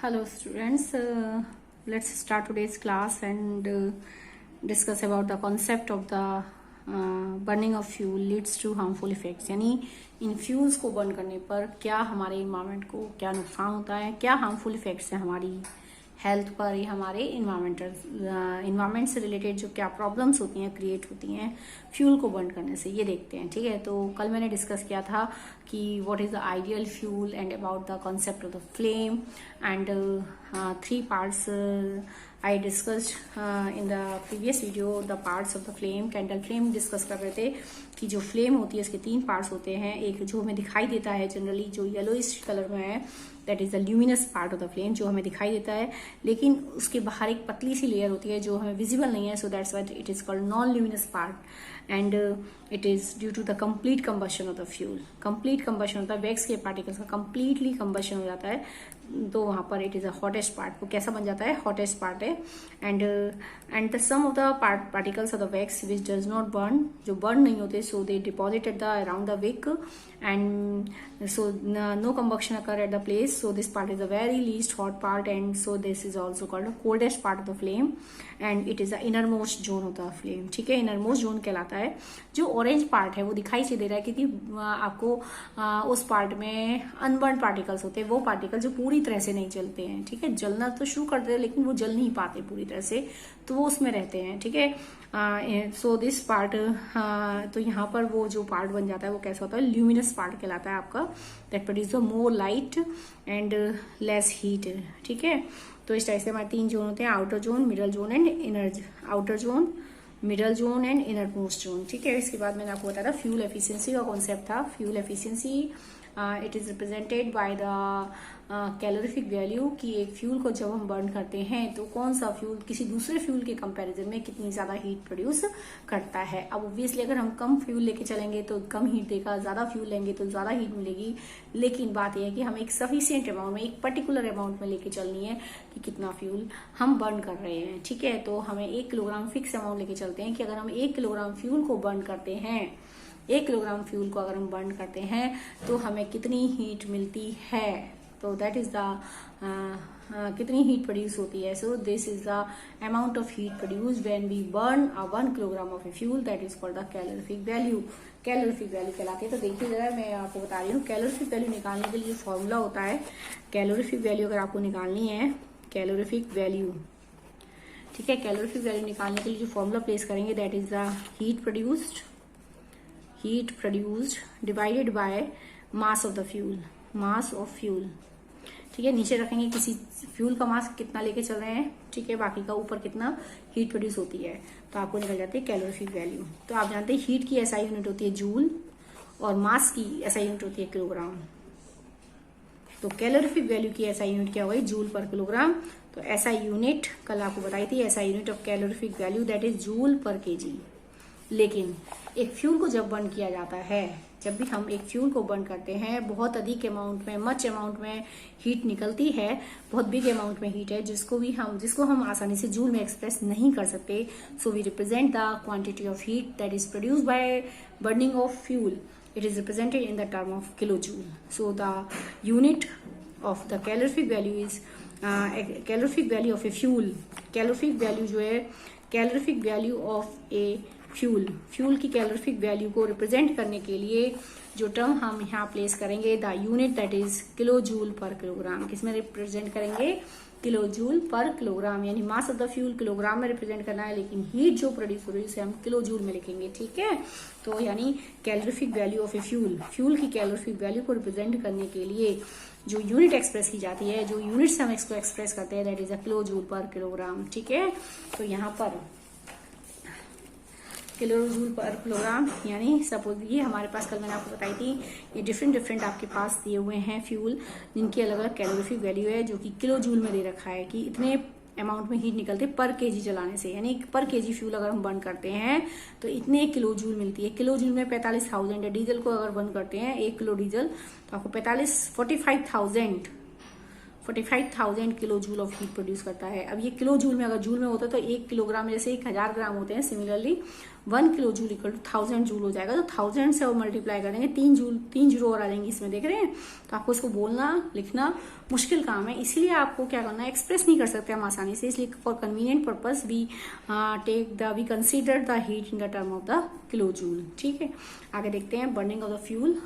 Hello students, let's start today's class and discuss about the concept of the burning of fuel leads to harmful effects. यानी इन fuels को burn करने पर क्या हमारे environment को क्या नुकसान होता है, क्या हार्मफुल इफेक्ट्स है हमारी हेल्थ पर या हमारे इन्वायरमेंट से रिलेटेड जो क्या प्रॉब्लम्स होती हैं क्रिएट होती हैं फ्यूल को बर्न करने से, ये देखते हैं। ठीक है, तो कल मैंने डिस्कस किया था कि what is the ideal fuel and about the concept of the flame and 3 parts I discussed in the previous video the parts of the flame. Candle flame discuss कर रहे थे कि जो फ्लेम होती है उसके 3 पार्ट्स होते हैं। एक जो हमें दिखाई देता है जनरली जो येलोइश कलर में है, that is the luminous part of the flame, जो हमें दिखाई देता है, लेकिन उसके बाहर एक पतली सी लेयर होती है जो हमें विजिबल नहीं है, so that's why it is called non luminous part and it is due to the complete combustion of the fuel. Complete combustion होता है, वैक्स के पार्टिकल्स का कंप्लीटली कंबशन हो जाता है, तो वहां पर it is a hottest part. वो कैसा बन जाता है, हॉटेस्ट पार्ट है। And the sum of the particles of the wax which does not burn, जो बर्न नहीं होते, so they deposit at the around the wick and so no combustion occur at the place, so this part is the very least hot part and so this is also called the coldest part of the flame and it is the innermost zone of the flame। ठीक है, innermost zone कहलाता है। जो orange part है वो दिखाई से दे रहा है क्योंकि आपको उस पार्ट में अनबर्न पार्टिकल्स होते हैं, वो पार्टिकल जो पूरी तरह से नहीं जलते हैं। ठीक है, जलना तो शुरू करते हैं लेकिन वो जल नहीं पाते पूरी तरह से, तो वो उसमें रहते हैं। ठीक है, सो दिस पार्ट, तो यहाँ पर वो जो पार्ट बन जाता है वो कैसा होता है, ल्यूमिनस पार्ट कहलाता है आपका, that produce more light and less heat. ठीक है, तो इस टाइप से हमारे 3 जोन होते हैं, outer zone, middle zone and inner, outer zone, middle zone and inner most zone. ठीक है, इसके बाद मैंने आपको बताया था फ्यूल एफिशिएंसी का कॉन्सेप्ट था। Fuel efficiency it is represented by the calorific value, कि एक फ्यूल को जब हम बर्न करते हैं तो कौन सा फ्यूल किसी दूसरे फ्यूल के कंपैरिजन में कितनी ज्यादा हीट प्रोड्यूस करता है। अब ऑब्वियसली अगर हम कम फ्यूल लेके चलेंगे तो कम हीट देगा, ज्यादा फ्यूल लेंगे तो ज्यादा हीट मिलेगी, लेकिन बात यह है कि हमें एक सफिशियंट अमाउंट में, एक पर्टिकुलर अमाउंट में लेके चलनी है कि कितना फ्यूल हम बर्न कर रहे हैं। ठीक है, तो हमें 1 किलोग्राम फिक्स अमाउंट लेके चलते हैं कि अगर हम 1 किलोग्राम फ्यूल को बर्न करते हैं, 1 किलोग्राम फ्यूल को अगर हम बर्न करते हैं तो हमें कितनी हीट मिलती है, तो दैट इज द कितनी हीट प्रोड्यूस होती है। So this is the amount of heat produce when we burn 1 kilogram of a fuel, that is called the calorific value. Calorific value कहलाती है। तो देखिए जरा मैं आपको बता रही हूँ, कैलोरीफिक वैल्यू निकालने के लिए फॉर्मूला होता है। कैलोरीफिक वैल्यू अगर आपको निकालनी है, कैलोरीफिक वैल्यू, ठीक है, कैलोरीफिक वैल्यू निकालने के लिए जो फॉर्मूला प्लेस करेंगे that is the heat produced divided by mass of the fuel, mass of fuel. ठीक है, नीचे रखेंगे किसी फ्यूल का मास कितना लेके चल रहे हैं, ठीक है, बाकी का ऊपर कितना हीट प्रोड्यूस होती है, तो आपको निकल जाती है कैलोरीफिक वैल्यू। तो आप जानते हैं हीट की एसआई यूनिट होती है जूल और मास की एसआई यूनिट होती है किलोग्राम। तो कैलोरीफिक वैल्यू की एसआई यूनिट क्या हो गई, जूल पर किलोग्राम। तो एसआई यूनिट कल आपको बताई थी, SI unit of calorific value that is joule पर केजी। लेकिन एक फ्यूल को जब बर्न किया जाता है, जब भी हम एक फ्यूल को बर्न करते हैं, बहुत अधिक अमाउंट में, मच अमाउंट में हीट निकलती है, बहुत बिग अमाउंट में हीट है जिसको हम आसानी से जूल में एक्सप्रेस नहीं कर सकते। So we represent the quantity of heat that is produce by burning of fuel, it is represented in the term of kilo joule. So the unit of the calorific value is calorific value of a fuel. Calorific value जो है, calorific value of a fuel की calorific value को represent करने के लिए जो term हम यहाँ प्लेस करेंगे, the unit that is kilo joule per kilogram, किसमें रिप्रेजेंट करेंगे, किलो जूल पर किलोग्राम, यानी मास ऑफ द फ्यूल किलोग्राम में रिप्रेजेंट करना है, लेकिन हीट जो प्रोड्यूस हो रही है उसे हम किलो जूल में लिखेंगे। ठीक है, तो यानी calorific value of a fuel की कैलोरीफिक वैल्यू को रिप्रेजेंट करने के लिए जो यूनिट एक्सप्रेस की जाती है, जो यूनिट से हम इसको एक्सप्रेस करते हैं, that is a kilo joule per kilogram. ठीक है, तो यहाँ पर किलो जूल पर किलोग्राम, यानी सपोज ये हमारे पास कल मैंने आपको बताई थी, ये डिफरेंट आपके पास दिए हुए हैं फ्यूल जिनकी अलग अलग कैलोरीफिक वैल्यू है, जो कि किलो जूल में दे रखा है कि इतने अमाउंट में हीट निकलते पर केजी जलाने से, यानी पर केजी फ्यूल अगर हम बर्न करते हैं तो इतने किलो जूल मिलती है। किलो जूल में 45,000 है। डीजल को अगर बर्न करते हैं 1 किलो डीजल तो आपको 45,000 45,000 kilo joule of heat produce करता है। अब ये किलो जूल में, अगर जूल में होता है तो 1 किलोग्राम जैसे 1000 ग्राम होते हैं, similarly 1 kilo joule equal to 1000 joule हो जाएगा। तो 1000 से और मल्टीप्लाई करेंगे, 3 जीरो और आ जाएंगे इसमें, देख रहे हैं। तो आपको इसको बोलना लिखना मुश्किल काम है, इसीलिए आपको क्या करना है, एक्सप्रेस नहीं कर सकते हम आसानी से, इसलिए for convenient purpose we consider the heat in the term of the kilo joule. ठीक है, आगे देखते हैं। Burning of the fuel,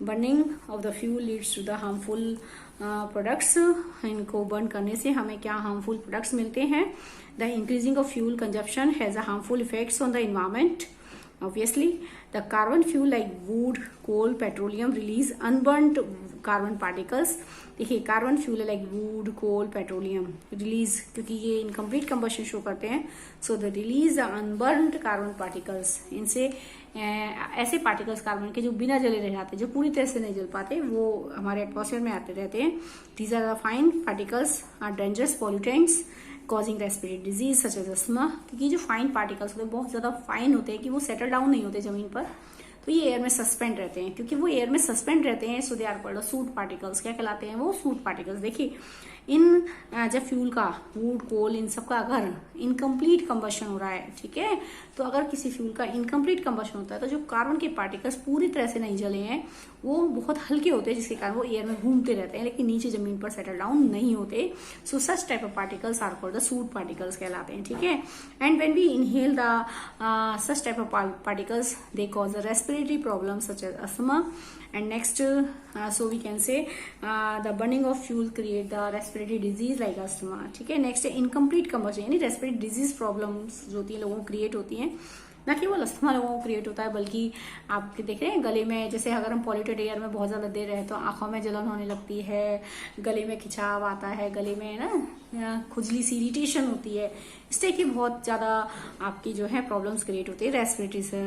burning of the fuel leads to the harmful products. इनको बर्न करने से हमें क्या हार्मफुल प्रोडक्ट्स मिलते हैं। The increasing of fuel consumption has a harmful effects on the environment. Obviously, the carbon fuel like wood, coal, petroleum release unburnt carbon particles। देखिए, carbon fuel है like wood, coal, petroleum release, क्योंकि ये incomplete combustion show करते हैं, so the release unburnt carbon particles. इनसे ऐसे particles carbon के जो बिना जले रह जाते, जो पूरी तरह से नहीं जल पाते, वो हमारे एटमॉस्फेयर में आते रहते हैं। These are the fine particles are dangerous pollutants causing respiratory disease such as asthma. क्योंकि जो फाइन पार्टिकल्स होते हैं बहुत ज्यादा फाइन होते हैं कि वो सेटल डाउन नहीं होते जमीन पर, तो ये एयर में सस्पेंड रहते हैं। क्योंकि वो एयर में सस्पेंड रहते हैं, so they are called soot particles. क्या कहलाते हैं वो? Soot particles. देखिए, इन जब फ्यूल का, वुड, कोल, इन सब का अगर इनकम्प्लीट कंबशन हो रहा है, ठीक है, तो अगर किसी फ्यूल का इनकम्प्लीट कंबशन होता है तो जो कार्बन के पार्टिकल्स पूरी तरह से नहीं जले हैं वो बहुत हल्के होते हैं, जिसके कारण वो एयर में घूमते रहते हैं लेकिन नीचे जमीन पर सेटल डाउन नहीं होते। So such type of particles are called the soot particles कहलाते हैं। ठीक है, and when we inhale the such type of particles they cause the respiratory problem such as asthma. And next, so we can say the burning of fuel create the respiratory disease like asthma। ठीक है, next है incomplete combustion, यानी respiratory disease problems जो होती है लोगों को create होती हैं। ना केवल अस्थमा लोगों को क्रिएट होता है, बल्कि आप देख रहे हैं गले में, जैसे अगर हम पॉल्यूटेड एयर में बहुत ज्यादा देर रहे तो आंखों में जलन होने लगती है, गले में खिंचाव आता है, गले में ना खुजली सी इरिटेशन होती है, इस टाइप की बहुत ज्यादा आपकी जो है प्रॉब्लम्स क्रिएट होती है रेस्पिरेटरी से।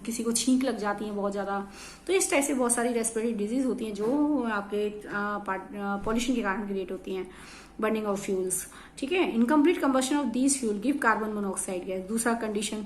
किसी को छींक लग जाती है बहुत ज्यादा, तो इस टाइप से बहुत सारी रेस्पिरेटरी डिजीज होती हैं जो आपके पॉल्यूशन के कारण क्रिएट होती हैं। बर्निंग ऑफ फ्यूल्स, ठीक है, incomplete combustion of these fuel give carbon monoxide gas. दूसरा कंडीशन,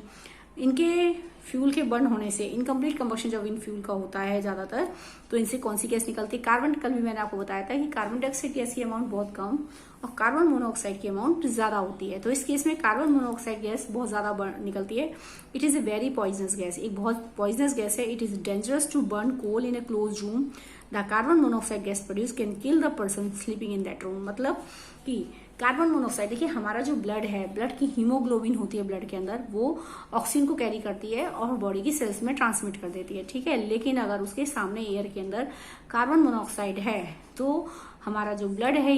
इनके फ्यूल के बर्न होने से, इनकम्प्लीट कंबशन जब इन फ्यूल का होता है ज्यादातर, तो इनसे कौन सी गैस निकलती है? कार्बन। कल भी मैंने आपको बताया था कि कार्बन डाइऑक्साइड गैस की अमाउंट बहुत कम और कार्बन मोनोऑक्साइड की अमाउंट ज्यादा होती है। तो इस केस में कार्बन मोनोऑक्साइड गैस बहुत ज्यादा निकलती है। It is a very poisonous gas, एक बहुत पॉइजनस गैस है। It is dangerous to burn coal in a close room. The carbon monoxide gas produce can kill the person sleeping in that room. मतलब कि carbon monoxide, देखिए हमारा जो blood है, blood की हीमोग्लोबिन होती है ब्लड के अंदर, वो ऑक्सीजन को कैरी करती है और बॉडी की सेल्स में ट्रांसमिट कर देती है। ठीक है, लेकिन अगर उसके सामने एयर के अंदर कार्बन मोनोऑक्साइड है तो हमारा जो ब्लड है,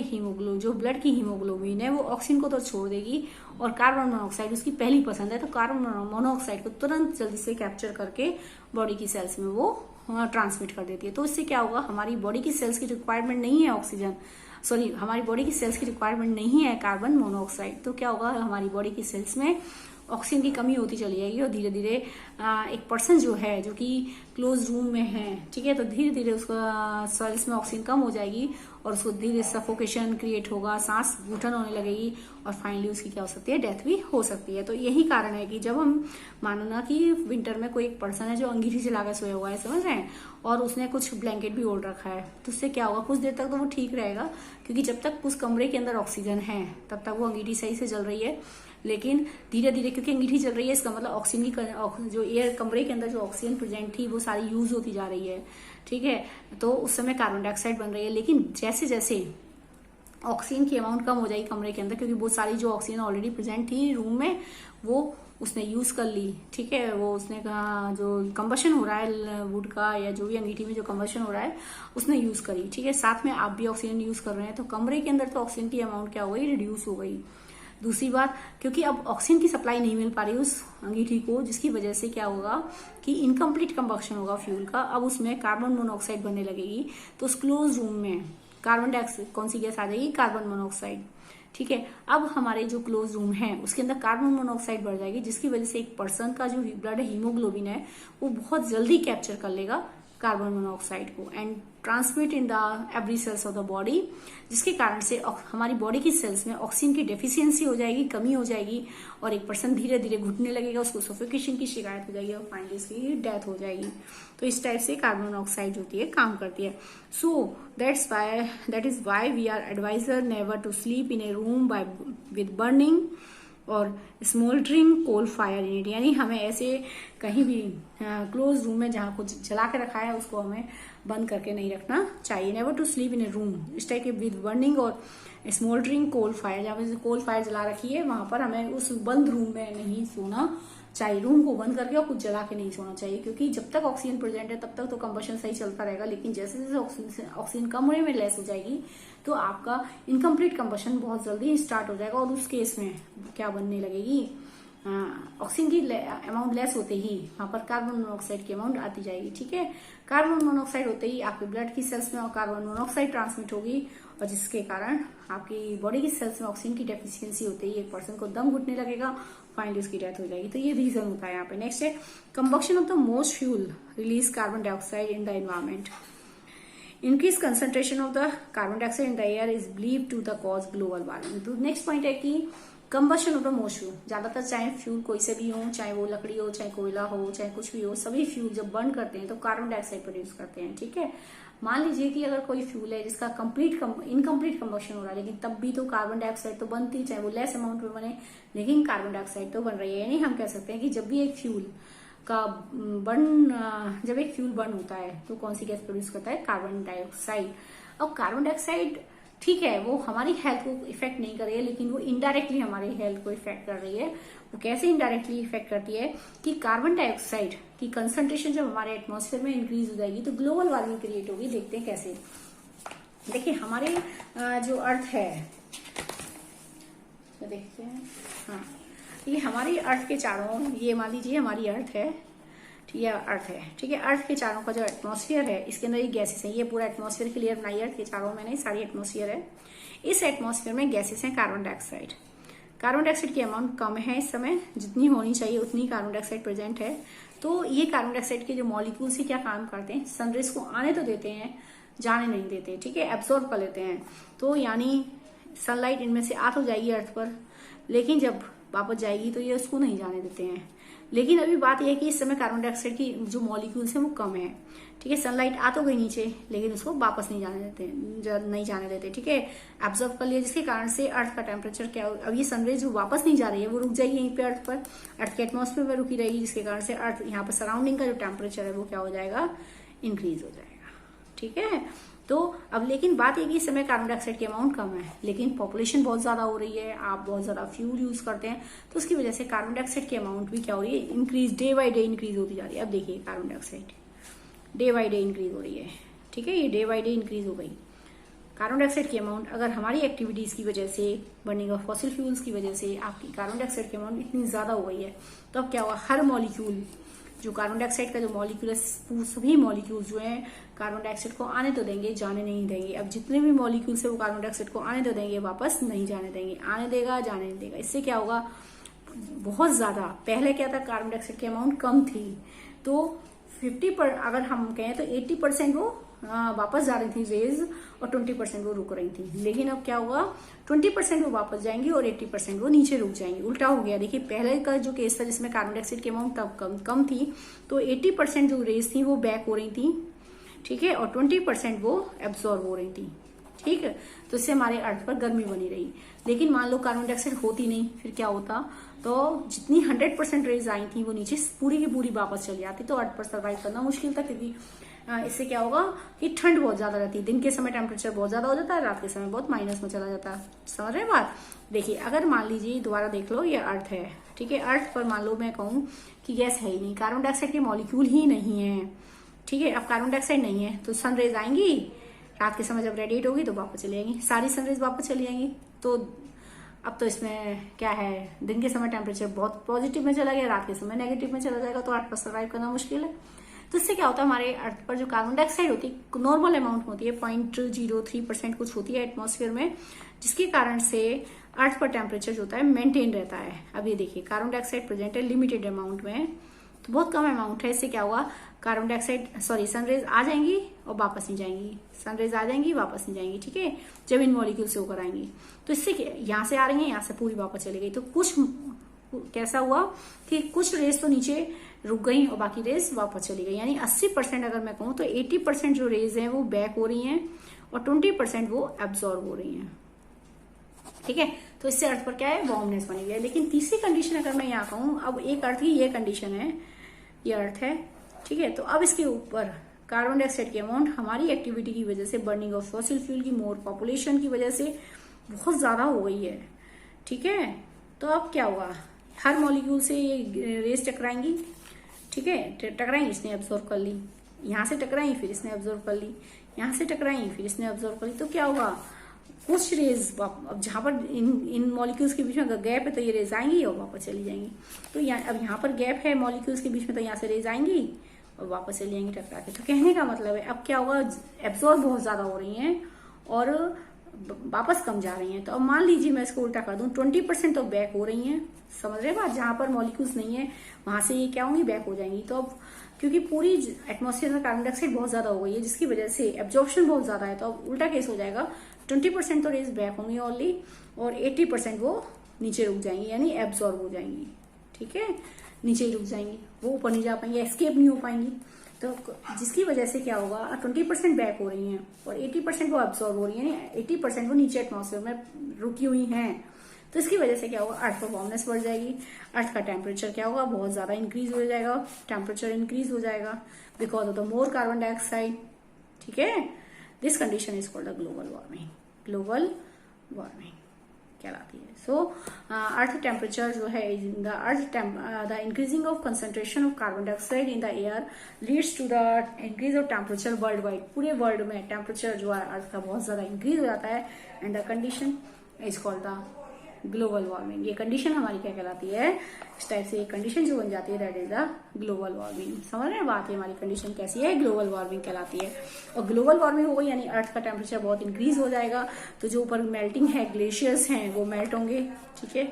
जो ब्लड की हीमोग्लोबिन है, वो ऑक्सीजन को तो छोड़ देगी और कार्बन मोनोऑक्साइड उसकी पहली पसंद है, तो कार्बन मोनोऑक्साइड को तुरंत जल्दी से कैप्चर करके बॉडी की सेल्स में वो ट्रांसमिट कर देती है। तो इससे क्या होगा, हमारी बॉडी की सेल्स की रिक्वायरमेंट नहीं है ऑक्सीजन, सॉरी हमारी बॉडी की सेल्स की रिक्वायरमेंट नहीं है कार्बन मोनोऑक्साइड, तो क्या होगा, हमारी बॉडी की सेल्स में ऑक्सीजन की कमी होती चली जाएगी और धीरे धीरे एक पर्सन जो है जो कि क्लोज रूम में है, ठीक है, तो धीरे धीरे उसका सेल्स में ऑक्सीजन कम हो जाएगी और उसको धीरे सफोकेशन क्रिएट होगा, सांस घुटन होने लगेगी और फाइनली उसकी क्या हो सकती है, डेथ भी हो सकती है। तो यही कारण है कि जब हम मानो ना कि विंटर में कोई एक पर्सन है जो अंगीठी चला के सोया हुआ है, समझ रहे हैं, और उसने कुछ ब्लैंकेट भी ओढ़ रखा है, तो उससे क्या होगा, कुछ देर तक तो वो ठीक रहेगा क्योंकि जब तक उस कमरे के अंदर ऑक्सीजन है तब तक वो अंगीठी सही से जल रही है। लेकिन धीरे धीरे क्योंकि अंगीठी चल रही है, इसका मतलब ऑक्सीजन की जो एयर कमरे के अंदर जो ऑक्सीजन प्रेजेंट थी वो सारी यूज होती जा रही है, ठीक है, तो उस समय कार्बन डाइऑक्साइड बन रही है। लेकिन जैसे जैसे ऑक्सीजन की अमाउंट कम हो जाएगी कमरे के अंदर, क्योंकि बहुत सारी जो ऑक्सीजन ऑलरेडी प्रेजेंट थी रूम में वो उसने यूज कर ली, ठीक है, वो उसने कहा जो कंबशन हो रहा है वुड का या जो भी अंगीठी में जो कंबशन हो रहा है उसने यूज करी, ठीक है, साथ में आप भी ऑक्सीजन यूज कर रहे हैं, तो कमरे के अंदर तो ऑक्सीजन की अमाउंट क्या हो गई, रिड्यूस हो गई। दूसरी बात, क्योंकि अब ऑक्सीजन की सप्लाई नहीं मिल पा रही उस अंगीठी को, जिसकी वजह से क्या होगा कि इनकम्प्लीट कंबशन होगा फ्यूल का, अब उसमें कार्बन मोनोऑक्साइड बनने लगेगी, तो उस क्लोज रूम में कार्बन डाइऑक्साइड कौन सी गैस आ जाएगी, कार्बन मोनोऑक्साइड, ठीक है। अब हमारे जो क्लोज रूम है उसके अंदर कार्बन मोनोऑक्साइड बढ़ जाएगी, जिसकी वजह से एक पर्सन का जो ब्लड हीमोग्लोबिन है वो बहुत जल्दी कैप्चर कर लेगा कार्बन मोनोऑक्साइड को, and transmit in the every cells of the body, जिसके कारण से हमारी बॉडी की सेल्स में ऑक्सीजन की डेफिशिएंसी हो जाएगी, कमी हो जाएगी, और एक पर्सन धीरे धीरे घुटने लगेगा, उसको सफोकेशन की शिकायत हो जाएगी और फाइनली उसकी डेथ हो जाएगी। तो इस टाइप से कार्बन मोनोऑक्साइड होती है, काम करती है। So that is why we are advisor never to sleep in a room by with burning और smouldering coal fire in it, यानी हमें ऐसे कहीं भी क्लोज रूम में जहाँ कुछ जला के रखा है उसको हमें बंद करके नहीं रखना चाहिए। Never to sleep in a room इस टाइप के विद बर्निंग और स्मोल्डरिंग कोल फायर, जहाँ पे कोल फायर जला रखी है वहां पर हमें उस बंद रूम में नहीं सोना चाहिए। रूम को बंद करके और कुछ जला के नहीं सोना चाहिए, क्योंकि जब तक ऑक्सीजन प्रेजेंट है तब तक तो कंबशन सही चलता रहेगा, लेकिन जैसे जैसे ऑक्सीजन कम होने में लेस हो जाएगी तो आपका इनकम्प्लीट कंबशन बहुत जल्दी स्टार्ट हो जाएगा, और उस केस में क्या बनने लगेगी, ऑक्सीजन की अमाउंट लेस होते ही वहां पर कार्बन मोनोऑक्साइड की अमाउंट आती जाएगी। ठीक है, कार्बन मोनोऑक्साइड होते ही आपके ब्लड की सेल्स में कार्बन मोनोऑक्साइड ट्रांसमिट होगी, और जिसके कारण आपकी बॉडी की सेल्स में ऑक्सीजन की डेफिशिएंसी होते ही एक पर्सन को दम घुटने लगेगा, फाइनली उसकी डेथ हो जाएगी। तो ये रीजन होता है यहाँ पे। नेक्स्ट है combustion of the most fuel release carbon dioxide in the environment. Increase concentration of the carbon dioxide in the air is believe to the cause global warming. तो नेक्स्ट पॉइंट है कि combustion of the most fuel, ज्यादातर चाहे fuel कोई से भी हो, चाहे वो लकड़ी हो, चाहे कोयला हो, चाहे कुछ भी हो, सभी फ्यूल जब बर्न करते हैं तो कार्बन डाइऑक्साइड प्रोड्यूस करते हैं। ठीक है, मान लीजिए कि अगर कोई फ्यूल है जिसका इनकम्प्लीट कंबशन हो रहा है, लेकिन तब भी तो कार्बन डाइऑक्साइड तो बनती, चाहे वो लेस अमाउंट में बने, लेकिन कार्बन डाइऑक्साइड तो बन रही है। यानी हम कह सकते हैं कि जब भी एक फ्यूल का जब एक फ्यूल बर्न होता है तो कौन सी गैस प्रोड्यूस करता है, कार्बन डाइऑक्साइड। अब कार्बन डाइऑक्साइड ठीक है वो हमारी हेल्थ को इफेक्ट नहीं कर रही है, लेकिन वो इनडायरेक्टली हमारी हेल्थ को इफेक्ट कर रही है। वो कैसे इनडायरेक्टली इफेक्ट करती है कि कार्बन डाइऑक्साइड की कंसंट्रेशन जब हमारे एटमॉस्फेयर में इंक्रीज हो जाएगी तो ग्लोबल वार्मिंग क्रिएट होगी। देखते हैं कैसे। देखिए हमारे जो अर्थ है, तो देखते हैं, हाँ ये हमारी अर्थ के चारों, ये मान लीजिए हमारी अर्थ है, ठीक है, अर्थ है, ठीक है, अर्थ के चारों का जो एटमॉस्फेयर है इसके अंदर ये गैसेस है, ये पूरा एटमॉस्फेयर क्लियर बनाई अर्थ के चारों में नहीं, सारी एटमॉस्फेयर है। इस एटमॉस्फेयर में गैसेस हैं कार्बन डाइऑक्साइड। कार्बन डाइऑक्साइड की अमाउंट कम है इस समय, जितनी होनी चाहिए उतनी कार्बन डाइऑक्साइड प्रेजेंट है। तो ये कार्बन डाइऑक्साइड के जो मॉलिक्यूल्स ही क्या काम करते हैं, सनरेज को आने तो देते हैं, जाने नहीं देते, ठीक है, एब्जॉर्ब कर लेते हैं। तो यानी सनलाइट इनमें से आ तो जाएगी अर्थ पर, लेकिन जब वापस जाएगी तो ये उसको नहीं जाने देते हैं। लेकिन अभी बात यह है कि इस समय कार्बन डाइऑक्साइड की जो मॉलिक्यूल्स हैं वो कम है, ठीक है, सनलाइट आ तो गई नीचे लेकिन उसको वापस नहीं जाने देते, ठीक है, एब्जॉर्ब कर लिया, जिसके कारण से अर्थ का टेम्परेचर क्या, अब ये सनरेज जो वापस नहीं जा रही है वो रुक जाएगी यहीं पे अर्थ पर, अर्थ के एटमॉस्फेयर में रुकी रहेगी, जिसके कारण से अर्थ यहाँ पर सराउंडिंग का जो टेम्परेचर है वो क्या हो जाएगा, इंक्रीज हो जाएगा। ठीक है, तो अब लेकिन बात ये कि इस समय कार्बन डाइऑक्साइड की अमाउंट कम है, लेकिन पॉपुलेशन बहुत ज्यादा हो रही है, आप बहुत ज्यादा फ्यूल यूज करते हैं, तो उसकी वजह से कार्बन डाइऑक्साइड की अमाउंट भी क्या हो रही है, increase, day by day increase होती जा रही है। अब देखिए carbon dioxide day by day increase हो रही है, ठीक है, ये डे बाय डे इंक्रीज हो गई कार्बन डाइऑक्साइड की अमाउंट। अगर हमारी एक्टिविटीज की वजह से, बर्निंग ऑफ फॉसिल फ्यूल्स की वजह से आपकी कार्बन डाइऑक्साइड की अमाउंट इतनी ज्यादा हो गई है, तो अब क्या हुआ, हर मॉलिक्यूल जो कार्बन डाइऑक्साइड का जो मॉलिक्यूल है, सभी मॉलिक्यूल जो है कार्बन डाइऑक्साइड को आने तो देंगे, जाने नहीं देंगे। अब जितने भी मॉलिक्यूल्स है वो कार्बन डाइऑक्साइड को आने तो देंगे, वापस नहीं जाने देंगे, आने देगा, जाने नहीं देगा। इससे क्या होगा, बहुत ज्यादा, पहले क्या था कार्बन डाइऑक्साइड की अमाउंट कम थी, तो 50 पर अगर हम कहें तो 80% वो वापस जा रही थी रेज, और 20% वो रुक रही थी। लेकिन अब क्या होगा, 20% वो वापस जाएंगी और 80% वो नीचे रुक जाएंगी। उल्टा हो गया। देखिए पहले का जो केस था जिसमें कार्बन डाइऑक्साइड की अमाउंट तब कम थी, तो 80% जो रेज थी वो बैक हो रही थी, ठीक है, और 20% वो एब्सॉर्ब हो रही थी, ठीक है, तो इससे हमारे अर्थ पर गर्मी बनी रही। लेकिन मान लो कार्बन डाइऑक्साइड होती नहीं, फिर क्या होता, तो जितनी 100% रेज आई थी वो नीचे पूरी की पूरी वापस चली जाती, तो अर्थ पर सर्वाइव करना मुश्किल था, क्योंकि इससे क्या होगा कि ठंड बहुत ज्यादा रहती है, दिन के समय टेम्परेचर बहुत ज्यादा हो जाता है, रात के समय बहुत माइनस में चला जाता है। समझ रहे बात। देखिए अगर मान लीजिए दोबारा देख लो, ये अर्थ है, ठीक है, अर्थ पर मान लो मैं कहूँ कि गैस है ही नहीं, कार्बन डाइऑक्साइड के मॉलिक्यूल ही नहीं है, ठीक है, अब कार्बन डाइऑक्साइड नहीं है तो सनरेज आएंगी, रात के समय जब रेडिएट होगी तो वापस चली जाएंगी, सारी सनरेज वापस चली जाएंगी। तो अब तो इसमें क्या है, दिन के समय टेम्परेचर बहुत पॉजिटिव में चला गया, रात के समय नेगेटिव में चला जाएगा, तो अर्थ पर सर्वाइव करना मुश्किल है। तो इससे क्या होता है, हमारे अर्थ पर जो कार्बन डाइऑक्साइड होती है नॉर्मल अमाउंट होती है, 0.03% कुछ होती है एटमॉस्फेयर में, जिसके कारण से अर्थ पर टेम्परेचर जो होता है मेंटेन रहता है। अब ये देखिए कार्बन डाइऑक्साइड प्रेजेंट है लिमिटेड अमाउंट में, तो बहुत कम अमाउंट है। इससे क्या हुआ, कार्बन डाइऑक्साइड सनरेज आ जाएंगी और वापस नहीं जाएंगी, सनरेज आ जाएंगी वापस नहीं जाएंगी, ठीक है, जब इन मॉलिक्यूल से होकर आएंगी। तो इससे यहाँ से आ रही है, यहाँ से पूरी वापस चली गई। तो कुछ कैसा हुआ कि कुछ रेस तो नीचे रुक गई और बाकी रेस वापस चली गई। यानी 80% अगर मैं कहूँ तो 80% जो रेज हैं वो बैक हो रही हैं और 20% वो एब्जॉर्ब हो रही हैं, ठीक है। तो इससे अर्थ पर क्या है, वार्मनेस बनी हुई है। लेकिन तीसरी कंडीशन अगर मैं यहाँ कहूँ, अब एक अर्थ की ये कंडीशन है, ये अर्थ है, ठीक है। तो अब इसके ऊपर कार्बन डाइऑक्साइड की अमाउंट हमारी एक्टिविटी की वजह से, बर्निंग ऑफ फॉसिल फ्यूल की, मोर पॉपुलेशन की वजह से बहुत ज्यादा हो गई है, ठीक है। तो अब क्या हुआ, हर मॉलिक्यूल से ये रेस टकराएंगी, ठीक है, टकराई, इसने एब्जॉर्ब कर ली, यहाँ से टकराई फिर इसने एब्जॉर्ब कर ली, यहाँ से टकराई फिर इसने एब्जॉर्ब कर ली। तो क्या होगा, कुछ रेज अब जहां पर इन मॉलिक्यूल्स के बीच में गैप है तो ये रेज आएंगी और वापस चली जाएंगी। तो अब यहाँ पर गैप है मॉलिक्यूल्स के बीच में, तो यहाँ से रेज आएंगी और वापस चली जाएंगी टकरा के। तो कहने का मतलब है अब क्या होगा, एब्जॉर्ब बहुत ज्यादा हो रही हैं और वापस कम जा रही हैं। तो अब मान लीजिए मैं इसको उल्टा कर दूं, 20% तो बैक हो रही हैं, समझ रहे बात, जहां पर मॉलिक्यूल्स नहीं है वहां से ये क्या होंगी, बैक हो जाएंगी। तो अब क्योंकि पूरी एटमॉस्फेयर में कार्बन डाइऑक्साइड बहुत ज्यादा हो गई है, जिसकी वजह से एब्जॉर्प्शन बहुत ज्यादा है, तो अब उल्टा केस हो जाएगा, 20% तो रेज बैक होंगी ओनली और 80% वो नीचे रुक जाएंगी, यानी एब्जॉर्ब हो जाएंगी, ठीक है, नीचे ही रुक जाएंगी, वो ऊपर नहीं जा पाएंगी, एस्केप नहीं हो पाएंगी। तो जिसकी वजह से क्या होगा, 20% बैक हो रही हैं और 80% वो एब्जॉर्ब हो रही है, यानी 80% वो नीचे एटमॉस्फेयर में रुकी हुई हैं। तो इसकी वजह से क्या होगा, अर्थ पर वार्मनेस बढ़ जाएगी, अर्थ का टेम्परेचर क्या होगा, बहुत ज्यादा इंक्रीज हो जाएगा, टेम्परेचर इंक्रीज हो जाएगा because of the more carbon dioxide, ठीक है। This condition is called global warming, global warming कहलाती है। सो अर्थ टेम्परेचर जो है, the increasing of concentration of carbon dioxide in the air leads to the increase of temperature worldwide. पूरे world में temperature जो है अर्थ का बहुत ज्यादा इंक्रीज हो जाता है and the condition is called the global warming. ये कंडीशन हमारी क्या कहलाती है, इस टाइप से ये कंडीशन जो बन जाती है that is the global warming. समझ रहे हैं बात, है हमारी कंडीशन कैसी है, ग्लोबल वार्मिंग कहलाती है। और ग्लोबल वार्मिंग हो गई यानी अर्थ का टेम्परेचर बहुत इंक्रीज हो जाएगा, तो जो ऊपर मेल्टिंग है, ग्लेशियर्स हैं वो मेल्ट होंगे, ठीक है,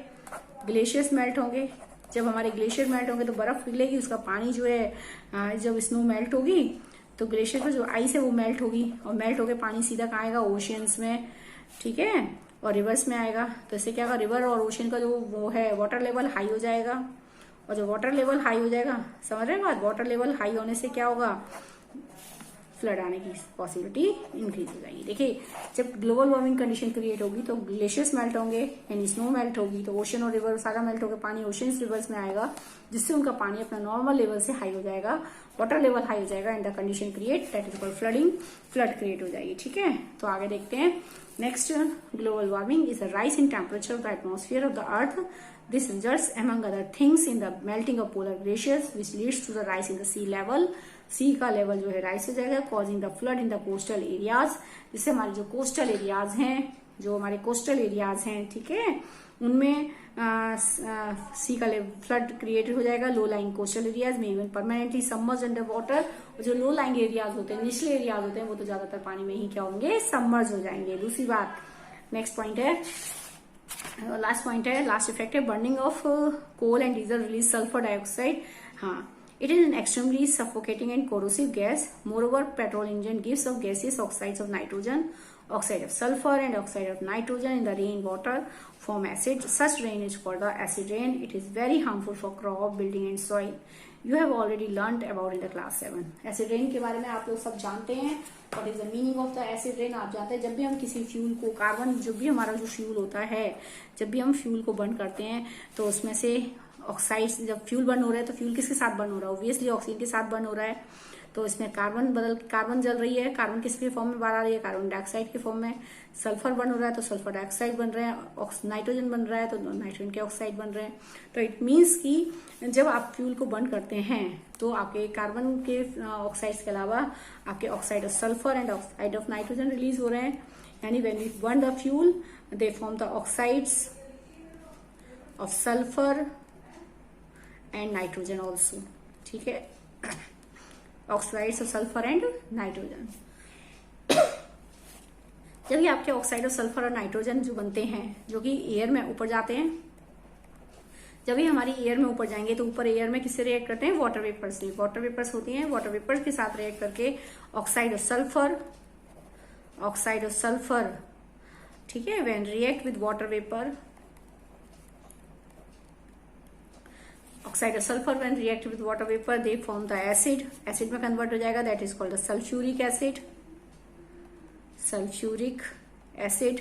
ग्लेशियर्स मेल्ट होंगे। जब हमारे ग्लेशियर मेल्ट होंगे तो बर्फ पिघलेगी, उसका पानी जो है, जब स्नो मेल्ट होगी तो ग्लेशियर पर जो आइस है वो मेल्ट होगी और मेल्ट होकर पानी सीधा कहाँ आएगा, ओशियंस में, ठीक है, और रिवर्स में आएगा। तो इससे क्या होगा, रिवर और ओशन का जो वो है वाटर लेवल हाई हो जाएगा, और जब वाटर लेवल हाई हो जाएगा, समझ रहे हैं बात, वाटर लेवल हाई होने से क्या होगा, फ्लड आने की पॉसिबिलिटी इंक्रीज हो जाएगी। देखिए जब ग्लोबल वार्मिंग कंडीशन क्रिएट होगी तो ग्लेशियर्स मेल्ट होंगे यानी स्नो मेल्ट होगी, तो ओशन और रिवर सारा मेल्ट होकर पानी ओशन रिवर्स में आएगा, जिससे उनका पानी अपना नॉर्मल लेवल से हाई हो जाएगा, वाटर लेवल हाई हो जाएगा and the condition create that is called flooding, flood create हो जाएगी, ठीक है। तो आगे देखते हैं next, global warming is a rise in temperature of the atmosphere of the earth. This results among other things in the melting of polar glaciers which leads to the rise in the sea level। सी का level जो है rise हो जाएगा, causing the flood in the coastal areas। जिससे हमारे जो coastal areas हैं, जो हमारे कोस्टल एरियाज हैं, ठीक है, उनमें सी का फ्लड क्रिएट हो जाएगा। लो लाइंग कोस्टल एरियाज में even permanently submerge under water, और जो लो लाइंग एरियाज होते हैं, निचले एरियाज होते हैं, वो तो ज्यादातर पानी में ही क्या होंगे, सबमर्ज हो जाएंगे। दूसरी बात, नेक्स्ट पॉइंट है, लास्ट पॉइंट है, लास्ट इफेक्ट है, burning of coal and diesel release sulphur dioxide. हाँ, it is an extremely suffocating and corrosive gas. Moreover, petrol engine gives off gaseous oxides of nitrogen, oxide of sulfur and oxide of nitrogen in the rain water form acid. Such rain is called the acid rain. It is very harmful for crop building and soil. You have already learnt about in the class 7. Acid rain के बारे में आप लोग सब जानते हैं। What is the meaning of the acid rain? आप जानते हैं, जब भी हम किसी फ्यूल को, कार्बन जो भी हमारा जो फ्यूल होता है, जब भी हम फ्यूल को बर्न करते हैं तो उसमें से ऑक्साइड, जब फ्यूल बर्न हो रहा है तो फ्यूल किसके साथ बर्न हो रहा है, ऑब्वियसली ऑक्सीजन के साथ बर्न हो रहा है। तो इसमें कार्बन जल रही है, कार्बन किसके फॉर्म में बाहर आ रही है, कार्बन डाइऑक्साइड के फॉर्म में। सल्फर बन हो रहा है तो सल्फर डाइऑक्साइड बन रहे हैं, नाइट्रोजन बन रहा है तो नाइट्रोजन के ऑक्साइड बन रहे हैं। तो इट मीन्स कि जब आप फ्यूल को बर्न करते हैं तो आपके कार्बन के ऑक्साइड्स के अलावा आपके oxide of sulphur and oxide of nitrogen release हो रहे हैं। यानी when we burn the fuel they form the oxides of sulphur and nitrogen also, ठीक है, oxides of sulphur and nitrogen. जब ये आपके ऑक्साइड ऑफ सल्फर और नाइट्रोजन जो बनते हैं, जो कि एयर में ऊपर जाते हैं, जब ये हमारी एयर में ऊपर जाएंगे तो ऊपर एयर में किससे रिएक्ट करते हैं, वाटर वेपर से। वाटर वेपर्स होती हैं, वाटर वेपर्स के साथ रिएक्ट करके oxide of sulphur, oxide of sulphur, ठीक है, when react with water vapour, oxide of sulphur when react with water vapour they form the acid, acid में convert हो जाएगा, that is called the sulphuric acid, sulphuric acid.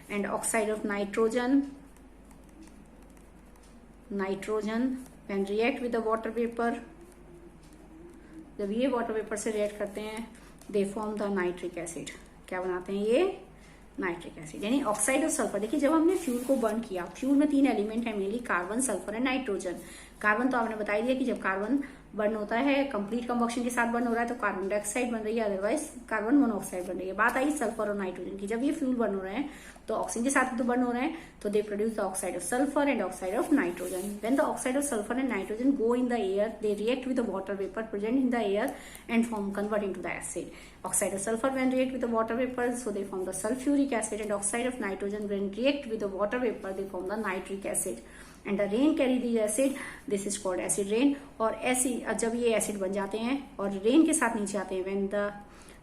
And oxide of nitrogen, nitrogen when react with the water vapour, जब ये water vapour से react करते हैं दे form the nitric acid, क्या बनाते हैं ये, नाइट्रिक एसिड। यानी ऑक्साइड ऑफ सल्फर, देखिए जब हमने फ्यूल को बर्न किया, फ्यूल में 3 एलिमेंट है mainly, carbon, sulphur and nitrogen. Carbon तो आपने बता दिया कि जब कार्बन बर्न होता है, कंप्लीट कंबक्शन के साथ बर्न हो रहा है तो कार्बन डाइऑक्साइड बन रही है, अदरवाइज कार्बन मोनोऑक्साइड बन रही है। बात आई सल्फर और नाइट्रोजन की, जब ये फ्यूल बर्न हो रहे हैं तो ऑक्सीजन के साथ तो बर्न हो रहे हैं, तो they produce the oxide of sulphur and oxide of nitrogen. When the oxide of sulphur and nitrogen go in the air they react with the water vapour present in the air and form convert into the acid. Oxide of sulphur when react with the water vapour so they form the sulphuric acid, and oxide of nitrogen when react with the water vapour they form the nitric acid. And the rain carry the acid, this is called acid rain. और acid, जब ये acid बन जाते हैं और rain के साथ नीचे आते हैं, when the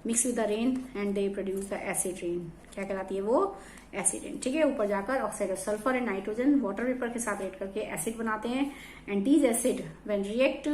mix with the rain and they produce the acid rain, क्या कहलाती है वो, एसिड रेन, ठीक है। ऊपर जाकर oxide of sulphur and nitrogen water vapour के साथ रिएक्ट करके एसिड बनाते हैं, and these acid when react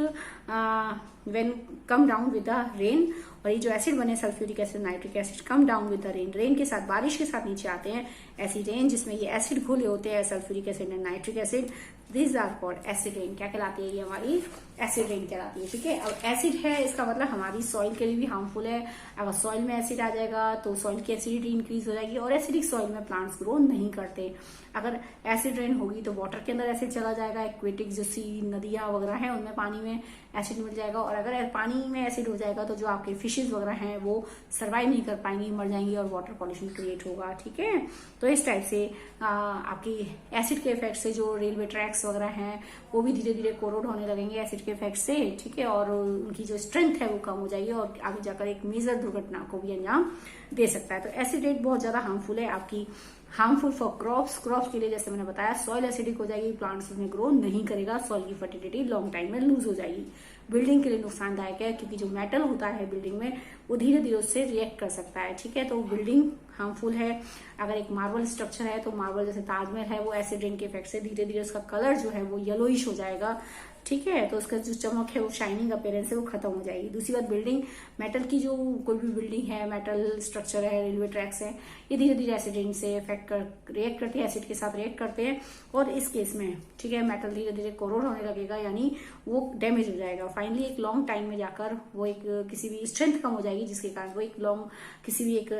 when come down with the rain, और ये जो एसिड बने sulphuric acid, nitric acid, come down with the rain, rain के साथ, बारिश के साथ नीचे आते हैं, एसिड रेन जिसमें ये एसिड घुले होते हैं, sulphuric acid and nitric acid, this are called acid rain. क्या कहलाती है ये हमारी, एसिड रेन कहलाती है, ठीक है। अब एसिड है, इसका मतलब हमारी सॉइल के लिए भी हार्मफुल है। अगर सॉइल में एसिड आ जाएगा तो सॉइल की एसिडिटी इंक्रीज हो जाएगी, और एसिडिक सॉइल में प्लांट्स ग्रो नहीं करते। अगर एसिड रेन होगी तो वाटर के अंदर एसिड चला जाएगा, एक्वेटिक जो सी, नदियां वगैरह हैं उनमें पानी में एसिड मिल जाएगा, और अगर पानी में एसिड हो जाएगा तो जो आपके फिशेज वगैरह हैं वो सर्वाइव नहीं कर पाएंगी, मर जाएंगी, और वाटर पॉल्यूशन क्रिएट होगा, ठीक है। तो इस टाइप से आपकी एसिड के इफेक्ट से जो रेलवे ट्रैक्स वगैरह हैं वो भी धीरे धीरे कोरोड होने लगेंगे एसिड के इफेक्ट से, ठीक है, और उनकी जो स्ट्रेंथ है वो कम हो जाएगी, और आगे जाकर एक मेजर दुर्घटना को भी अंजाम दे सकता है। तो एसिड रेन बहुत ज्यादा हार्मफुल है आपकी, हार्मफुल फॉर क्रॉप्स, क्रॉप्स के लिए जैसे मैंने बताया सॉइल एसिडिक हो जाएगी, प्लांट्स उसमें ग्रो नहीं करेगा, सॉइल की फर्टिलिटी लॉन्ग टाइम में लूज हो जाएगी। बिल्डिंग के लिए नुकसानदायक है, क्योंकि जो मेटल होता है बिल्डिंग में वो धीरे धीरे उससे रिएक्ट कर सकता है, ठीक है। तो बिल्डिंग हार्मफुल है। अगर एक मार्बल स्ट्रक्चर है तो मार्बल जैसे ताजमहल है, वो एसिड रेन के इफेक्ट से धीरे धीरे उसका कलर जो है वो येलोइश हो जाएगा, ठीक है, तो उसका जो चमक है वो शाइनिंग अपीयरेंस है वो खत्म हो जाएगी। दूसरी बात, बिल्डिंग, मेटल की जो कोई भी बिल्डिंग है, मेटल स्ट्रक्चर है, रेलवे ट्रैक्स है, ये धीरे धीरे एसिड रेन से रिएक्ट करती है, एसिड के साथ रिएक्ट करते हैं, और इस केस में, ठीक है, मेटल धीरे धीरे कोरोड होने लगेगा, यानी वो डैमेज हो जाएगा। फाइनली एक लॉन्ग टाइम में जाकर वो एक किसी भी स्ट्रेंथ कम हो जाएगी, जिसके कारण वो एक लॉन्ग किसी भी एक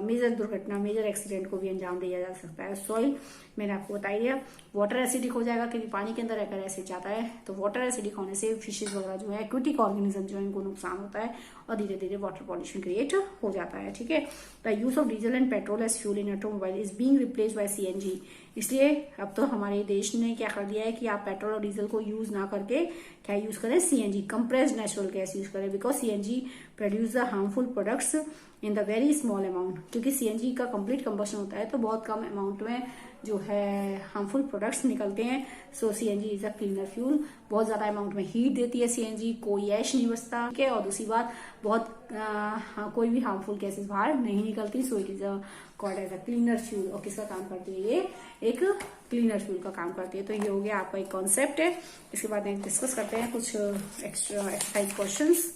मेजर दुर्घटना, मेजर एक्सीडेंट को भी अंजाम दिया जा सकता है। सॉइल मैंने आपको बता दिया, वाटर एसिडिक हो जाएगा, क्योंकि पानी के अंदर अगर एसिड जाता है तो वाटर एसिडिक होने से फिशेज वगैरह जो है, एक्वेटिक ऑर्गेनिज्म जो है, इनको नुकसान होता है, और धीरे धीरे वाटर पॉल्यूशन क्रिएट हो जाता है, ठीक है। The use of diesel and petrol as fuel in automobile is being replaced by CNG. इसलिए अब तो हमारे देश ने क्या कर दिया है कि आप पेट्रोल और डीजल को यूज ना करके क्या यूज करें, CNG, compressed natural gas use करें, because CNG produce the harmful products in the very small amount. क्योंकि सीएनजी का कंप्लीट कंबशन होता है तो बहुत कम अमाउंट में जो है हार्मफुल प्रोडक्ट्स निकलते हैं। So CNG is a cleaner fuel. बहुत ज्यादा अमाउंट में हीट देती है सीएनजी, कोई ऐश नहीं बचता, ठीक है। और दूसरी बात, बहुत कोई भी हार्मफुल गैसेस बाहर नहीं निकलती। So it is called as a cleaner fuel. और किसका काम करती है ये, एक क्लीनर फ्यूल का काम करती है। तो ये हो गया आपका एक कॉन्सेप्ट है। इसके बाद डिस्कस करते हैं कुछ एक्स्ट्रा एक्सरसाइज क्वेश्चंस,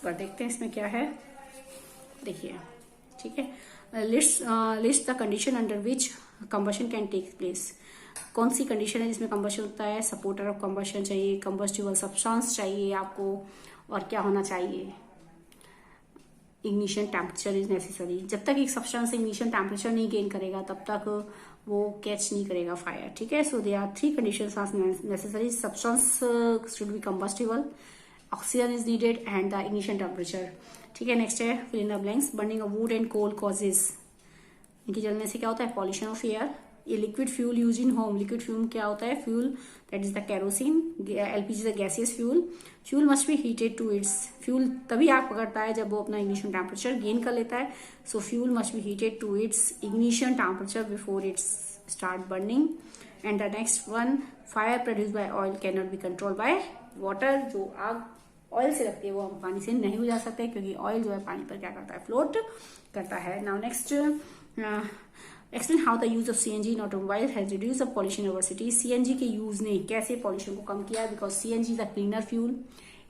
पर देखते हैं इसमें क्या है। देखिए, ठीक है, list the condition under which combustion can take place. कौन सी कंडीशन है जिसमें कंबशन होता है? सपोर्टर ऑफ कंबशन चाहिए, कंबस्टिबल सब्सटेंस चाहिए आपको, और क्या होना चाहिए, इग्निशन टेम्परेचर इज नेसेसरी। जब तक एक सब्सटेंस इग्निशन टेम्परेचर नहीं गेन करेगा तब तक वो कैच नहीं करेगा फायर, ठीक है। So they are 3 conditions are necessary. Substance should be combustible, oxygen is needed, and the ignition temperature, ठीक है। नेक्स्ट है fill in the blanks. Burning of wood and coal causes, इनकी जलने से क्या होता है? Pollution of air. ये liquid fuel use in home, liquid fuel क्या होता है? Fuel that is the kerosene. LPG is a gaseous fuel. Fuel must be heated to it's, fuel तभी आग पकड़ता है जब वो अपना इग्निशन टेम्परेचर गेन कर लेता है। So fuel must be heated to its ignition temperature before its start burning. And the next one, fire produce by oil can not be control by water. जो आग ऑयल से लगती है वो हम पानी से नहीं बुझा सकते, क्योंकि ऑयल जो है पानी पर क्या करता है, फ्लोट करता है। Now next, explain how the use of CNG in automobile has reduce the pollution over city. CNG के यूज ने कैसे पॉल्यूशन को कम किया, because CNG is a cleaner fuel,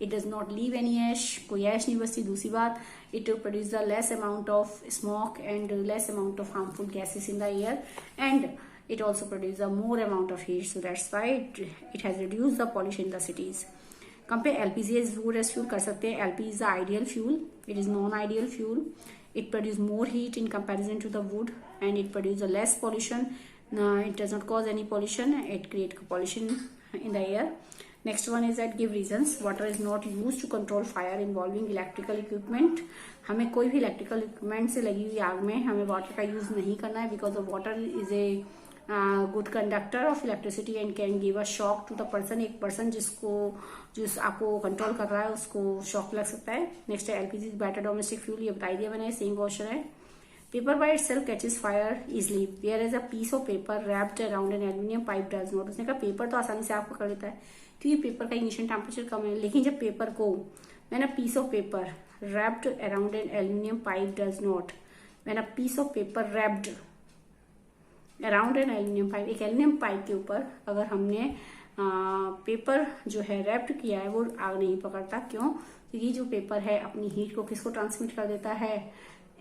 it does not leave any ash, कोई ash नहीं बचती। दूसरी बात, it produce the less amount of smoke and less amount of harmful gases in the air, and it also produces a more amount of heat, so that's why it has reduced the pollution in the cities. Compare LPG as wood as fuel कर सकते हैं। LPG is the ideal fuel, it is non-ideal fuel, it produces more heat in comparison to the wood and it produces less pollution. It does not cause any pollution, it creates pollution in the air. Next one is that give reasons. Water is not used to control fire involving electrical equipment. हमें कोई भी electrical equipment से लगी हुई आग में हमें water का यूज नहीं करना है, because of water is a good conductor of electricity and can give a shock to the person. एक पर्सन जिस आपको कंट्रोल कर रहा है उसको शॉक लग सकता है। नेक्स्ट है एलपीजी बेटर डोमेस्टिक फ्यूल, ये बता दिया मैंने, सेम क्वेश्चन है। Paper by itself catches fire easily whereas a piece of paper wrapped around an aluminium pipe does not. उसने कहा पेपर तो आसानी से आग पकड़ लेता है क्योंकि पेपर का इनिशियल टेम्परेचर कम है, लेकिन जब पेपर को मैंने piece of paper wrapped around an aluminium pipe does not, मैंने piece of paper wrapped around an aluminium pipe, एक एल्यूमिनियम पाइप के ऊपर अगर हमने पेपर जो है रैप्ड किया है वो आग नहीं पकड़ता। क्यों? क्योंकि जो पेपर है अपनी हीट को किसको ट्रांसमिट कर देता है,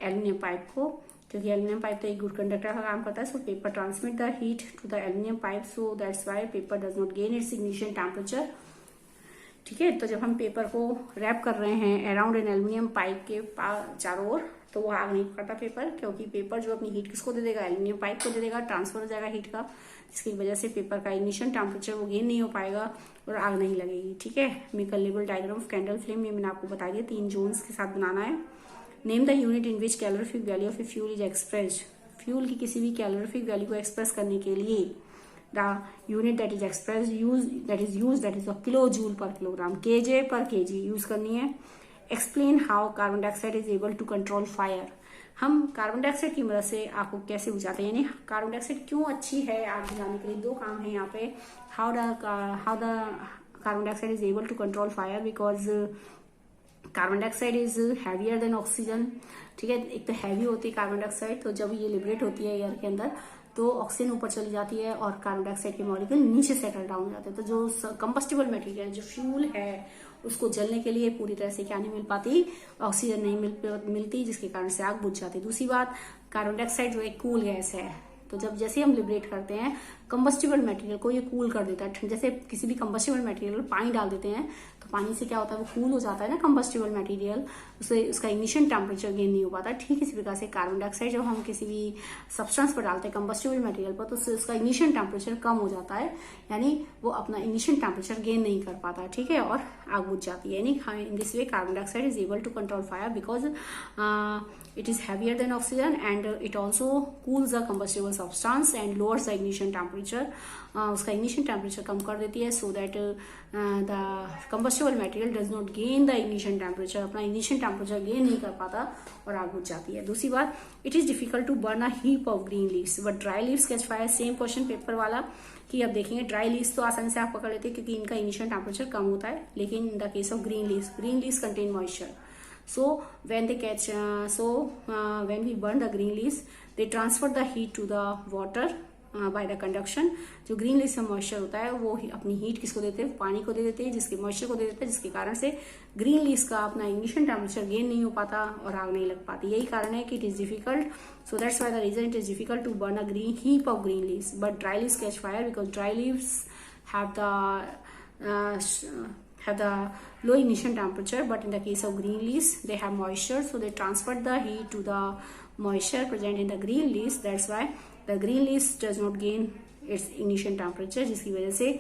एल्यूमिनियम पाइप को, क्योंकि एल्यूमिनियम पाइप तो एक गुड कंडक्टर का काम करता है। So paper transmit the heat to the aluminium pipe, so that's why paper does not gain its ignition temperature. ठीक है, तो जब हम पेपर को रैप कर रहे हैं अराउंड एन एल्यूमिनियम पाइप के चारों ओर, तो वो आग नहीं पकड़ता पेपर, क्योंकि पेपर जो अपनी हीट किसको दे देगा, एल्यूमिनियम पाइप को दे देगा, ट्रांसफर हो जाएगा हीट का, जिसकी वजह से पेपर का इग्निशन टेम्परेचर वो गेन नहीं हो पाएगा और आग नहीं लगेगी। ठीक है, make a label diagram of candle flame, ये मैंने आपको बता दिया 3 जोन्स के साथ बनाना है। Name the unit in which calorific value of a fuel is expressed. Fuel की किसी भी कैलोरीफिक वैल्यू को एक्सप्रेस करने के लिए the unit that is express that is kilo joule per kilogram, KJ per KG use करनी है। Explain how carbon dioxide is able to control fire. हम कार्बन डाइऑक्साइड की मदद से आग को कैसे बुझाते हैं, यानी कार्बन डाइऑक्साइड क्यों अच्छी है आग बुझाने के लिए। 2 काम है यहाँ पे। How the carbon dioxide is able to control fire, because carbon dioxide is heavier than oxygen. ठीक है, एक तो हैवी होती है कार्बन डाइऑक्साइड, तो जब ये लिबरेट होती है एयर के अंदर तो ऑक्सीजन ऊपर चली जाती है और कार्बन डाइऑक्साइड के मॉलिक्यूल नीचे सेटल डाउन हो जाते हैं। तो जो कंबस्टिबल मटेरियल जो फ्यूल है उसको जलने के लिए पूरी तरह से क्या नहीं मिल पाती, ऑक्सीजन नहीं मिलती, जिसके कारण से आग बुझ जाती है। दूसरी बात, कार्बन डाइऑक्साइड जो एक कूल गैस है, तो जब जैसे हम लिबरेट करते हैं कंबस्टिबल मटेरियल को, ये कूल कर देता है। जैसे किसी भी कंबस्टिबल मटेरियल पानी डाल देते हैं तो पानी से क्या होता है, वो कूल हो जाता है ना कंबस्टिबल मटेरियल, उससे उसका इग्निशन टेम्परेचर गेन नहीं हो पाता। ठीक इसी प्रकार से कार्बन डाइऑक्साइड जब हम किसी भी सब्सटेंस पर डालते हैं कंबस्टिबल मटेरियल पर, तो उससे उसका इग्निशन टेम्परेचर कम हो जाता है, यानी वो अपना इग्निशन टेम्परेचर गेन नहीं कर पाता। ठीक है, और आग बुझ जाती है। यानी in this way carbon dioxide is able to control fire because it is heavier than oxygen and it also cools the combustible substance and lowers the ignition temperature. उसका ignition temperature कम कर देती है, so that the combustible material does not gain the ignition temperature, अपना ignition temperature gain नहीं कर पाता और आग बुझ जाती है। दूसरी बात, it is difficult to burn a heap of green leaves but dry leaves catch fire। Same question paper वाला कि अब देखेंगे ड्राई लीव्स तो आसानी से आप पकड़ लेते हैं क्योंकि इनका इनिशियल टेम्परेचर कम होता है, लेकिन इन the case of green leaves contain moisture. So when we burn the green leaves, they transfer the heat to the water by the conduction। जो ग्रीन लीव्स में मॉइस्चर होता है वो अपनी हीट किसको देते हैं, पानी को दे देते हैं, जिसके मॉइस्चर को दे देते हैं, जिसके कारण से ग्रीन लीव्स का अपना इग्निशन टेम्परेचर गेन नहीं हो पाता और आग नहीं लग पाती। यही कारण है कि it is difficult, so that's why the reason it is difficult to burn a green heap of green leaves but dry leaves catch fire because dry leaves have the low ignition temperature, but in the case of green leaves they have moisture, so they transfer the heat to the moisture present in the green leaves। that's why the green leaves does not gain its ignition temperature, जिसकी वजह से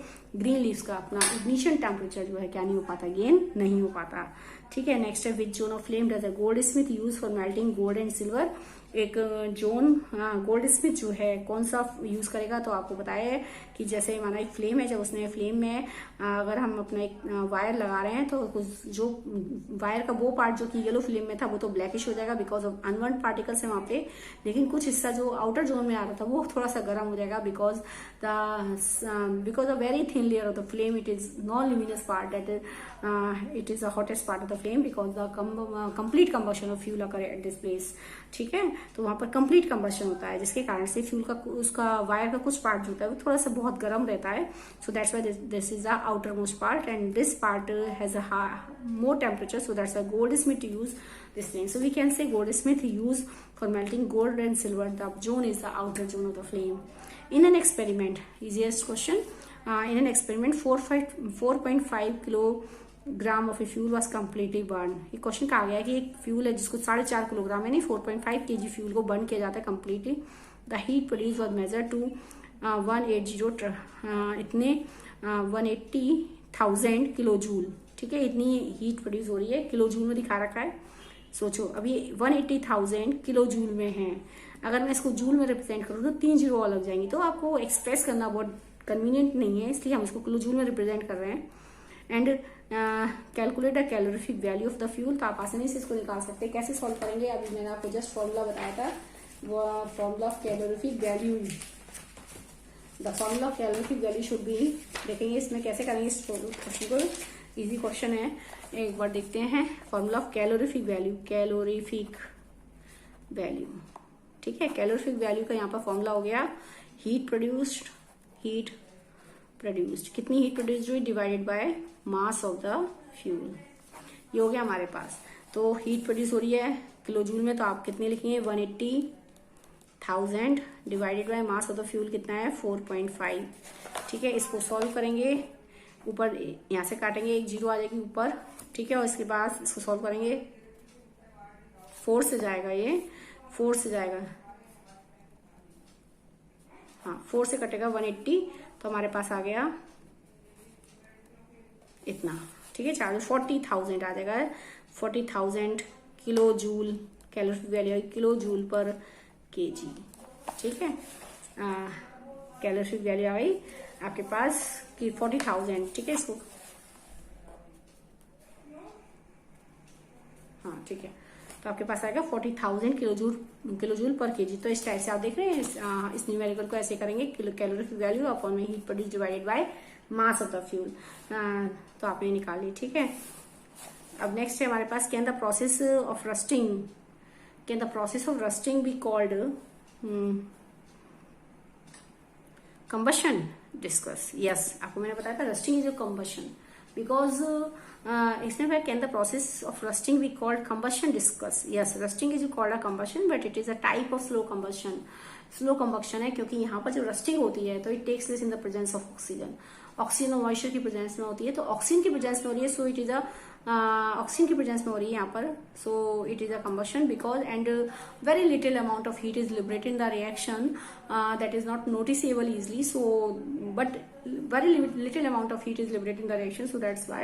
green leaves का अपना ignition temperature जो है क्या नहीं हो पाता, गेन नहीं हो पाता। ठीक है, नेक्स्ट है which zone of flame does a goldsmith use for melting gold and silver. एक जोन गोल्ड स्मिथ जो है कौन सा यूज करेगा, तो आपको बताया है कि जैसे माना एक फ्लेम है, जब उसने फ्लेम में अगर हम अपना एक वायर लगा रहे हैं तो कुछ जो वायर का वो पार्ट जो कि येलो फ्लेम में था वो तो ब्लैकिश हो जाएगा बिकॉज ऑफ अनबर्न पार्टिकल्स है वहां पे, लेकिन कुछ हिस्सा जो आउटर जोन में आ रहा था वो थोड़ा सा गर्म हो जाएगा because the very thin layer of the flame, it is non luminous part that it is the hottest part of the flame because the complete combustion of fuel occur at this place. ठीक है, तो वहां पर complete combustion होता है जिसके कारण से फ्यूल का उसका वायर का कुछ पार्ट जो होता है वो थोड़ा सा बहुत गर्म रहता है। So that's why this is the outer most part and this part has a more temperature, so that's why goldsmith use this thing. So we can say goldsmith use for melting gold and silver. The zone is the outer zone of the flame. In an experiment, easiest question, in an experiment 4.5 kilogram of a fuel was completely burn. ये question कहा गया है कि एक fuel है जिसको 4.5 kilogram यानी 4.5 kg fuel को बर्न किया जाता है completely. The heat produce was measure to 180 इतने 180,000 किलो जूल। ठीक है, इतनी हीट प्रोड्यूस हो रही है, किलो जूल में दिखा रखा है। सोचो अभी 180,000 किलो जूल में है, अगर मैं इसको जूल में रिप्रेजेंट करूँ तो 3 जीरो और लग जाएंगी, तो आपको एक्सप्रेस करना बहुत कन्वीनियंट नहीं है, इसलिए हम इसको किलो जूल में रिप्रेजेंट कर रहे हैं। And calculate the calorific value of the fuel, तो आप आसानी से इसको निकाल सकते हैं। कैसे सॉल्व करेंगे, अभी मैंने आपको जस्ट फॉर्मूला बताया था, वो formula of calorific value, the formula of calorific value should be, देखेंगे इसमें कैसे करेंगे इस क्वेश्चन को, इजी क्वेश्चन है, एक बार देखते हैं। Formula of calorific value, calorific value, ठीक है, कैलोरीफिक वैल्यू का यहाँ पर फॉर्मूला हो गया हीट प्रोड्यूस्ड, कितनी हीट प्रोड्यूस हुई divided by mass of the fuel, ये हो गया हमारे पास। तो हीट प्रोड्यूस हो रही है किलो जूल में, तो आप कितने लिखेंगे 180,000 divided by mass of the fuel कितना है 4.5। ठीक है, इसको सॉल्व करेंगे, ऊपर यहाँ से काटेंगे, एक जीरो आ जाएगी ऊपर। ठीक है, और इसके बाद इसको सॉल्व करेंगे, 4 से जाएगा, ये 4 से जाएगा, हाँ 4 से कटेगा 180, तो हमारे पास आ गया इतना। ठीक है, 40,000 आ जाएगा, 40,000 kilo joule calorific value, kilo joule पर केजी। ठीक है, कैलोरीफिक वैल्यू आई आपके पास कि 40,000। ठीक है, इसको हाँ ठीक है, तो आपके पास आएगा 40,000 किलो जूल पर केजी। तो इस टाइप से आप देख रहे हैं, इस न्यूमेरिकल को ऐसे करेंगे, कैलोरीफिक वैल्यू अपॉन में heat produce divided by mass of the fuel, तो आपने निकाली। ठीक है, अब नेक्स्ट है हमारे पास, can the process of rusting be called combustion, discuss. Yes, आपको मैंने बताया था rusting is a combustion because इसमें can the process of rusting be called combustion, discuss. Yes, rusting is called a combustion but it is a type of slow combustion. Slow combustion है क्योंकि यहाँ पर जो रस्टिंग होती है तो it takes place in the presence of oxygen और moisture की प्रेजेंस में होती है। तो ऑक्सीजन की प्रेजेंस में हो रही है, सो इट इज ऑक्सीजन की प्रेजेंस में हो रही है यहाँ पर, सो it is a combustion because and very little amount of heat is liberated in the reaction that is not noticeable easily, so but very little amount of heat is liberated in the reaction, so that's why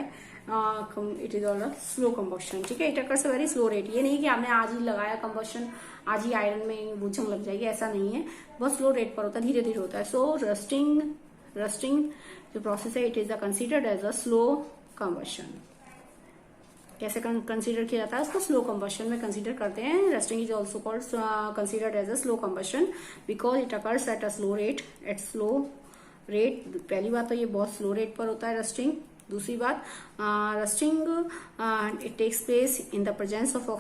it is all a slow combustion. ठीक है, it occurs a very slow rate। ये नहीं कि आपने आज ही लगाया combustion, आज ही iron में वो जंग लग जाएगी, ऐसा नहीं है, बहुत स्लो रेट पर होता है, धीरे धीरे होता है। सो रस्टिंग जो प्रोसेस है, it is considered as a slow combustion. कैसे कंसिडर किया जाता है उसको, स्लो कंबशन में कंसिडर करते हैं। Rusting is also called considered as a slow combustion because it occurs at a slow rate, at slow rate. पहली बात तो ये बहुत स्लो रेट पर होता है रस्टिंग। दूसरी बात, rusting it takes place in the presence of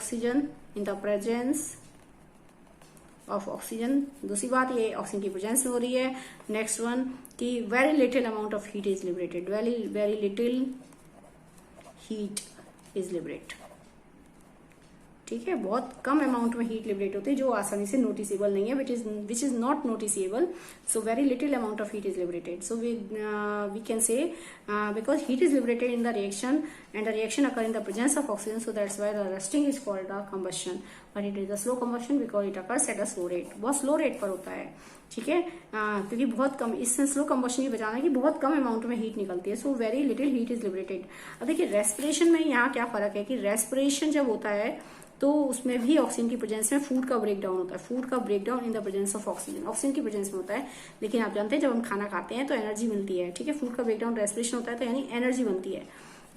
oxygen, दूसरी बात ये ऑक्सीजन की प्रेजेंस में हो रही है। नेक्स्ट वन कि very little amount of heat is liberated, very little heat is liberate. ठीक है, बहुत कम अमाउंट में हीट लिबरेट होती है जो आसानी से नोटिसेबल नहीं है, which is not noticeable, so very little amount of heat is liberated. So we can say because heat is liberated in the reaction and the reaction occur in the presence of oxygen, so that's why the rusting is called a combustion but it is a slow combustion because it occurs at a slow rate, बहुत slow rate पर होता है। ठीक है, क्योंकि बहुत कम, इससे slow combustion की बचाना है कि बहुत कम अमाउंट में हीट निकलती है, सो very little heat is liberated. अब देखिए रेस्पिरेशन में यहाँ क्या फर्क है कि रेस्पिरेशन जब होता है तो उसमें भी ऑक्सीजन की प्रेजेंस में फूड का ब्रेक डाउन होता है। फूड का break down in the presence of oxygen, oxygen की प्रेजेंस में होता है। लेकिन आप जानते हैं जब हम खाना खाते हैं तो एनर्जी मिलती है, ठीक है। फूड का ब्रेक डाउन रेस्पिरेशन होता है, तो यानी एनर्जी बनती है।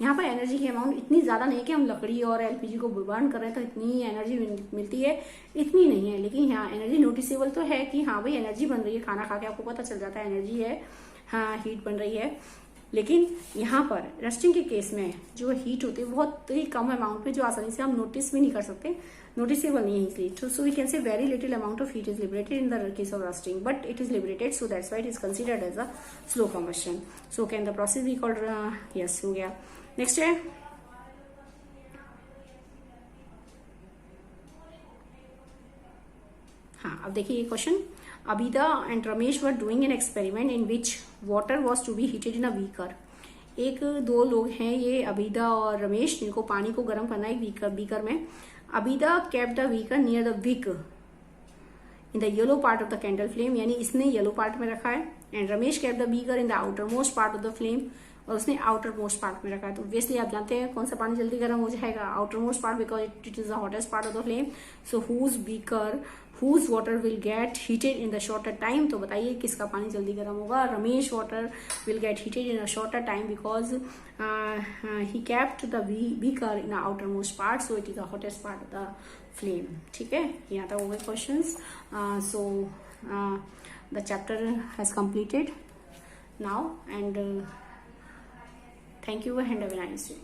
यहाँ पर एनर्जी की अमाउंट इतनी ज्यादा नहीं है कि हम लकड़ी और एलपीजी को बर्न कर रहे हैं तो इतनी एनर्जी मिलती है, इतनी नहीं है। लेकिन यहाँ एनर्जी नोटिसेबल तो है कि हाँ भाई एनर्जी बन रही है, खाना खा के आपको पता चल जाता है एनर्जी है, हाँ हीट बन रही है। लेकिन यहाँ पर रेस्टिंग के केस में जो हीट होती है बहुत ही कम अमाउंट में, जो आसानी से हम नोटिस भी नहीं कर सकते, नोटिसेबल नहीं है इसलिए। So we can say very little amount of heat is liberated in the case of rusting, but it is liberated, so that's why it is considered as a slow combustion. So can the process be called, yes हो गया। Next है हाँ, अब देखिए ये question, Abida and Ramesh were doing an experiment in which water was to be heated in a beaker. एक दो लोग हैं ये अबिदा और रमेश, जिनको पानी को गर्म करना है बीकर में। Abida kept the beaker near the wick in the yellow part of the candle flame, यानी इसने येलो पार्ट में रखा है, and Ramesh kept the beaker in the outer most part of the flame, और उसने आउटर मोस्ट पार्ट में रखा है। तो ऑब्वियसली आप जानते हैं कौन सा पानी जल्दी गर्म हो जाएगा, outer most part, because it is the hottest part of the flame. So whose water will get heated in the shorter time. तो बताइए किसका पानी जल्दी गर्म होगा? Ramesh water will get heated in a shorter time because he kept the beaker in outer most part, so it is the hottest part of the flame. ठीक है, यहाँ तक हो गए question. So the chapter has completed now, and thank you and have a nice day.